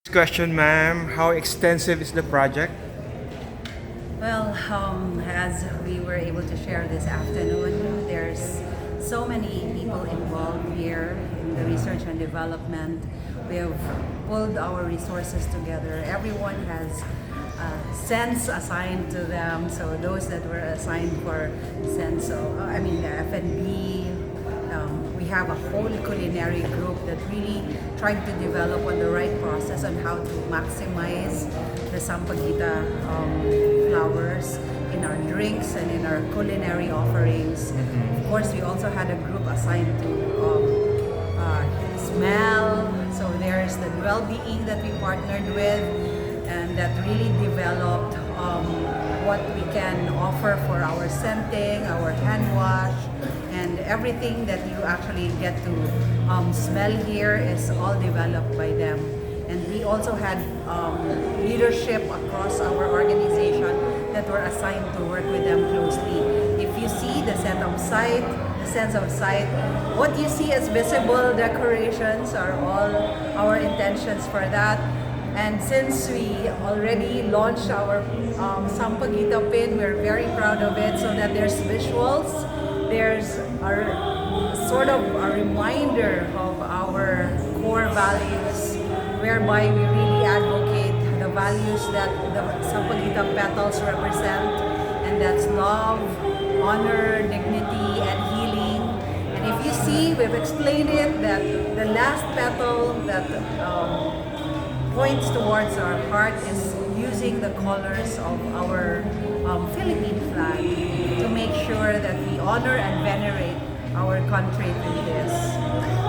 Question, ma'am. How extensive is the project? Well, as we were able to share this afternoon, there's so many people involved here in the research and development. We have pulled our resources together. Everyone has cents assigned to them. So those that were assigned for cents, the F&B, we have a whole culinary group that really tried to develop on the right process on how to maximize the Sampaguita flowers in our drinks and in our culinary offerings. Of course, we also had a group assigned to smell. So there's the well-being that we partnered with and that really developed what we can offer for our scenting, our hand wash, and everything that you actually get to smell here is all developed by them. And we also had leadership across our organization that were assigned to work with them closely. If you see the sense of sight, what you see as visible decorations are all our intentions for that. And since we already launched our Sampaguita pin, we're very proud of it so that there's visuals, there's sort of a reminder of our core values, whereby we really advocate the values that the Sampaguita petals represent, and that's love, honor, dignity, and healing. And if you see, we've explained it that the last petal that points towards our heart is using the colors of our Philippine flag to make sure that we honor and venerate our country through this.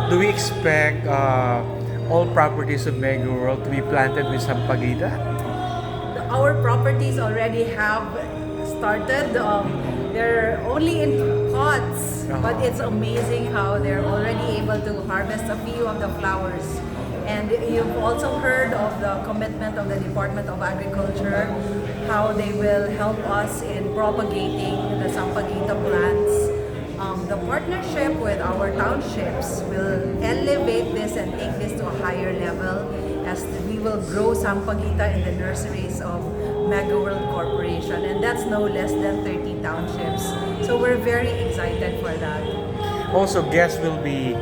Do we expect all properties of Megaworld to be planted with Sampaguita? Our properties already have started. They're only in pots, but it's amazing how they're already able to harvest a few of the flowers. And you've also heard of the commitment of the Department of Agriculture, how they will help us in propagating the Sampaguita plants. The partnership with our townships will elevate this and take this to a higher level as we will grow Sampaguita in the nurseries of Megaworld Corporation, and that's no less than 30 townships. So we're very excited for that. Also, guests will be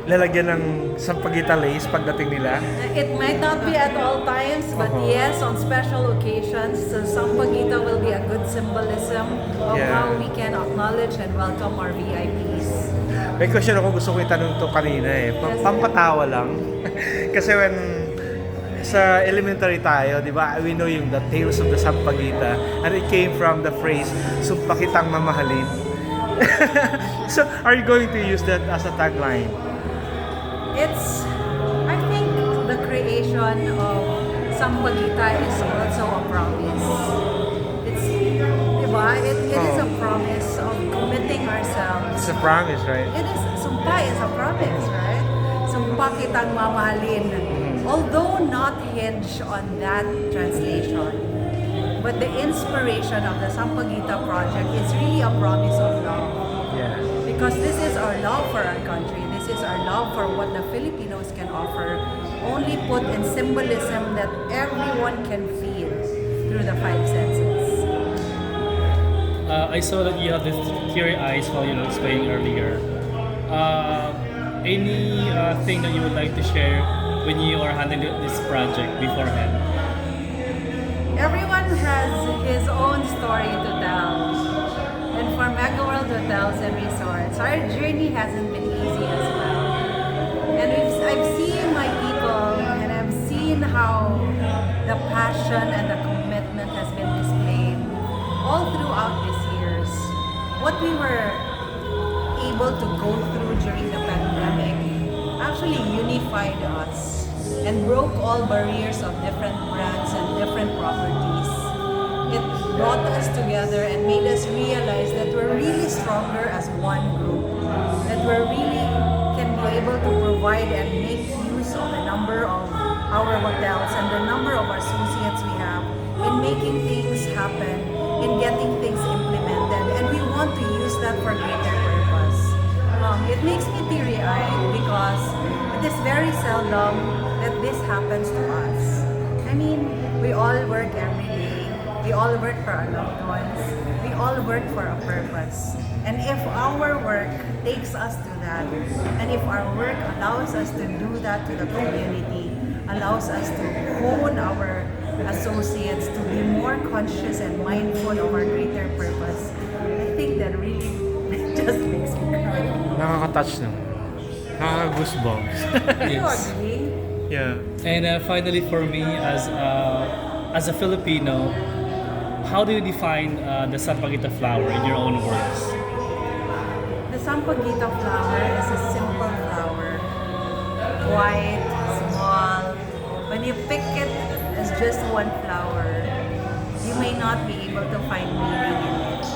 lalagyan ng Sampaguita lace pagdating nila. It might not be at all times, but yes, on special occasions, so Sampaguita will be a good symbolism of how we can acknowledge and welcome our VIPs. May question ako, gusto ko itanong to kanina eh. Pampatawa lang. Kasi when sa elementary tayo, di ba, we know yung the tales of the Sampaguita, and it came from the phrase, sumpa kitang mamahalin. So, are you going to use that as a tagline? I think the creation of Sampaguita is also a promise. It is a promise of committing ourselves. It's a promise, right? Sumpa is a promise, right? Sumpa kitang mamahalin. Although not hinged on that translation, but the inspiration of the Sampaguita project is really a promise of love. Yeah. Because this is our love for our country. This is our love for what the Filipinos can offer, only put in symbolism that everyone can feel through the five senses. I saw that you had this teary eyes while you were explaining earlier. Any thing that you would like to share when you are handling this project beforehand? Everyone has his own story to tell. And for Megaworld Hotels and Resorts, our journey hasn't been easy as well. And I've seen my people, and I've seen how the passion and the commitment has been displayed all throughout these years. What we were able to go through during the pandemic actually unified us and broke all barriers of different brands and different properties. It brought us together and made us realize that we're really stronger as one group, that we're really can be able to provide and make use of the number of our hotels and the number of associates we have in making things happen, in getting things implemented, and we want to use that for greater purpose. It makes me teary-eyed because it is very seldom that this happens to us. I mean, we all work every day. We all work for our loved ones. We all work for a purpose. And if our work takes us to that, and if our work allows us to do that to the community, allows us to hone our associates to be more conscious and mindful of our greater purpose, I think that really just makes me cry. Nakaka-touch naman. Nakaka-goosebumps. Do you agree? Yeah. And finally, for me, as a Filipino, how do you define the Sampaguita flower in your own words? The Sampaguita flower is a simple flower. White, small. When you pick it as just one flower, you may not be able to find meaning in it.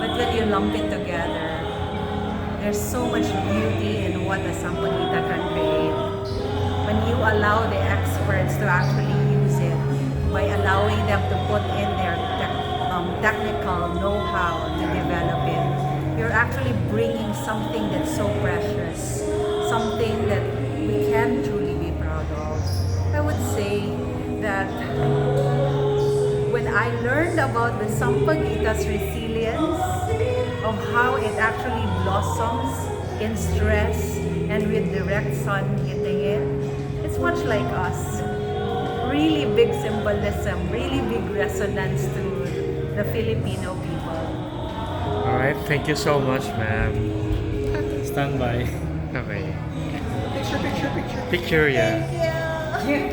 But when you lump it together, there's so much beauty in what a Sampaguita can create. When you allow the experts to actually use it, by allowing them to put in their technical know-how to develop it, you're actually bringing something that's so precious, something that we can truly be proud of. I would say that when I learned about the Sampaguita's resilience, of how it actually blossoms in stress and with direct sun hitting it, it's much like us. Really big symbolism, really big resonance to the Filipino people. Alright, thank you so much, ma'am. Stand by. Okay. Picture, yeah. Thank you.